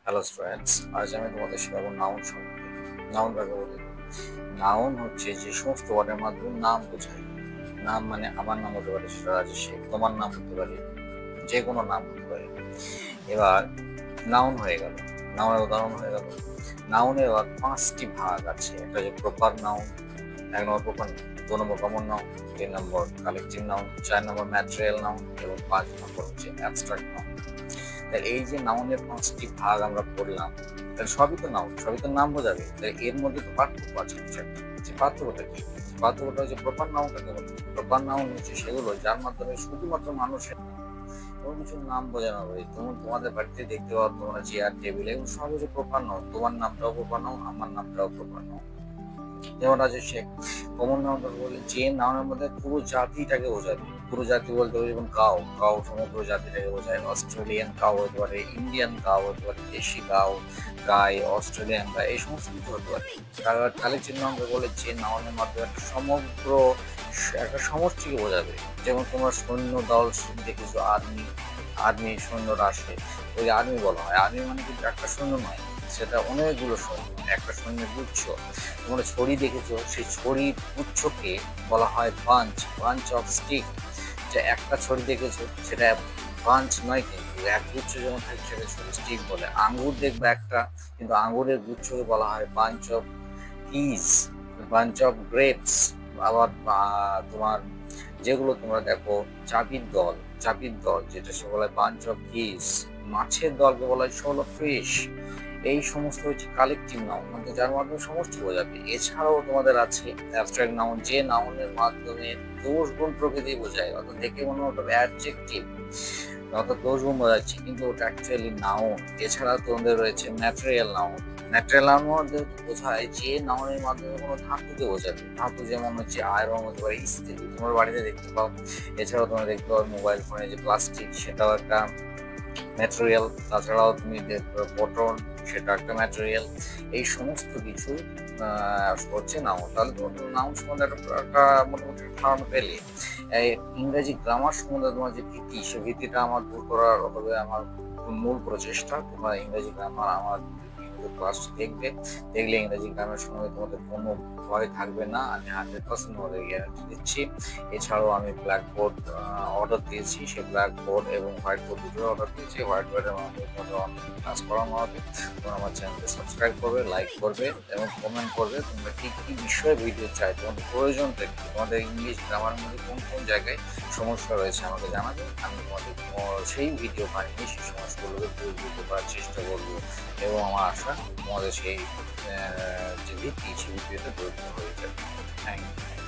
Hello students, আজ আমি তোমাদের শেখাবো নাউন সম্পর্কে। নাউন কাকে বলে? নাউন হচ্ছে যে সমস্ত ওয়ার্ডের মাধ্যমে নাম বোঝায়। নাম মানে আমার নাম হতে পারে, সেটা রাজেশ শেখ, তোমার নাম হতে পারে, যে কোনো নাম হতে পারে। এবার নাউন হয়ে গেল, নাউনের উদাহরণ হয়ে গেল। নাউনের এবার 5টি ভাগ আছে। একটা হচ্ছে প্রপার নাউন, 1 নম্বর প্রপার নাউন, 2 নম্বর কমন নাউন, 3 নম্বর কালেকটিভ নাউন, 4 নম্বর ম্যাটেরিয়াল নাউন এবং 5 নম্বর হচ্ছে অ্যাবস্ট্রাক্ট নাউন। তাহলে এই যে নাউনের 5টি ভাগ আমরা পড়লাম, তাহলে সবই তো নাউন, সবই তো নাম বোঝাবে। তাহলে এর মধ্যে তো পার্থক্য আছে কিছু একটা। যে পার্থক্যটা কি? পার্থক্যটা হচ্ছে প্রপার নাউন কাকে বলে? প্রপার নাউন হচ্ছে সেগুলো যার মাধ্যমে শুধুমাত্র মানুষের নাম এবং কিছু নাম বোঝানো হবে। তোমাদের বাড়িতে দেখতে পাও তোমরা চেয়ার টেবিল, এগুলো সব হচ্ছে প্রপার নাউন। তোমার নামটাও প্রপার নাউন, আমার নামটাও প্রপার নাউন। যেমন আছে সে কমন নাউন বলে যে নাউনের মধ্যে পুরো জাতিটাকে বোঝাবে। পুরো জাতি বলতে হবে যেমন কাউ, কাউ সমগ্র জাতিটাকে বোঝায়। অস্ট্রেলিয়ান কাউ হতে পারে, ইন্ডিয়ান কাউ হতে পারে, দেশি কাউ, গাই, অস্ট্রেলিয়ান গাই, এই সমস্ত কিছু হতে পারে। কালেকটিভ নাউন বলে যে নাউনের মাধ্যমে একটা সমগ্র একটা সমষ্টিকে বোঝাবে। যেমন তোমার সৈন্য দল দেখেছো, আর্মি, আর্মি সৈন্যরা আসে, ওই আর্মি বলা হয়। আর্মি মানে কিন্তু একটা সৈন্য নয়, সেটা অনেকগুলো সৈন্য, একটা সৈন্যের গুচ্ছ। তোমরা ছড়ি দেখেছো, সেই ছড়ির গুচ্ছকে বলা হয় বাঞ্চ, বাঞ্চ অফ স্টিক। যে একটা ছড়ি দেখেছো, সেটা বাঞ্চ নয়, কিন্তু এক গুচ্ছ যেমন থাকে সেটা ছড়ি স্টিক বলে। আঙ্গুর দেখবে একটা, কিন্তু আঙ্গুরের গুচ্ছকে বলা হয় bunch of piece, bunch of grapes. আবার তোমার যেগুলো তোমরা দেখো চাবির দল, চাবির দল যেটা সে বলা হয় বাঞ্চ অফ ফিশ। মাছের দলকে বলা হয় শোল অফ ফিশ। এই সমস্ত হচ্ছে কালেকটিভ নাউন, মানে যার মাধ্যমে সমষ্টি বোঝাবে। এছাড়াও তোমাদের আছে অ্যাবস্ট্রাক্ট নাউন, যে নাউনের মাধ্যমে দোষ গুণ প্রকৃতি বোঝায়, অর্থাৎ দেখে মনে হতো অ্যাডজেক্টিভ, অর্থাৎ দোষ গুণ বোঝাচ্ছে, কিন্তু ওটা অ্যাকচুয়ালি নাউন। এছাড়া তোমাদের রয়েছে ম্যাটেরিয়াল নাউন। ম্যাটেরিয়াল নাউন মধ্যে বোঝায় যে নাউনের মাধ্যমে কোনো ধাতুকে বোঝাবে। ধাতু যেমন হচ্ছে আয়রন হতে পারে, ইস্ত্রি, তোমার বাড়িতে দেখতে পাও। এছাড়াও তোমরা দেখতে পাও মোবাইল ফোনে যে প্লাস্টিক, সেটাও একটা ম্যাটেরিয়াল। তাছাড়াও তুমি দেখবে বটন, সেটা একটা ম্যাটেরিয়াল। এই সমস্ত কিছু হচ্ছে নাউন। তাহলে তোমার নাউন সম্বন্ধে একটা মোটামুটি ধারণা পেলে। ইংরেজি গ্রামার সম্বন্ধে তোমার যে ভীতি, সে ভীতিটা আমার দূর করার হবে আমার মূল প্রচেষ্টা। তোমরা ইংরেজি গ্রামার আমার ক্লাস দেখবে, দেখলে ইংরেজি গ্রামের সঙ্গে তোমাদের কোনো ভয় থাকবে না, আমি 100% তোমাদের গ্যারান্টি দিচ্ছি। এছাড়াও আমি ব্ল্যাকবোর্ড অর্ডার দিয়েছি, সেই ব্ল্যাকবোর্ড এবং হোয়াইট বোর্ড দুটো অর্ডার দিয়েছি। হোয়াইট বোর্ডের মাধ্যমে তোমাদের অনলাইন ক্লাস করানো হবে। তোমরা আমার চ্যানেলকে সাবস্ক্রাইব করবে, লাইক করবে এবং কমেন্ট করবে তোমরা কি কি বিষয়ে ভিডিও চাই, তোমাদের প্রয়োজনটা কি, তোমাদের ইংলিশ গ্রামারের মধ্যে কোন কোন জায়গায় সমস্যা রয়েছে আমাকে জানাবে। আমি তোমাদের সেই ভিডিও বানিয়ে সেই সমস্যাগুলোকে দূর করতে পারার চেষ্টা করবো এবং আমার আশা তোমাদের সেই যে ভিত্তি, সেই ভিত্তিটা দূর হয়ে যাবে। Thank you.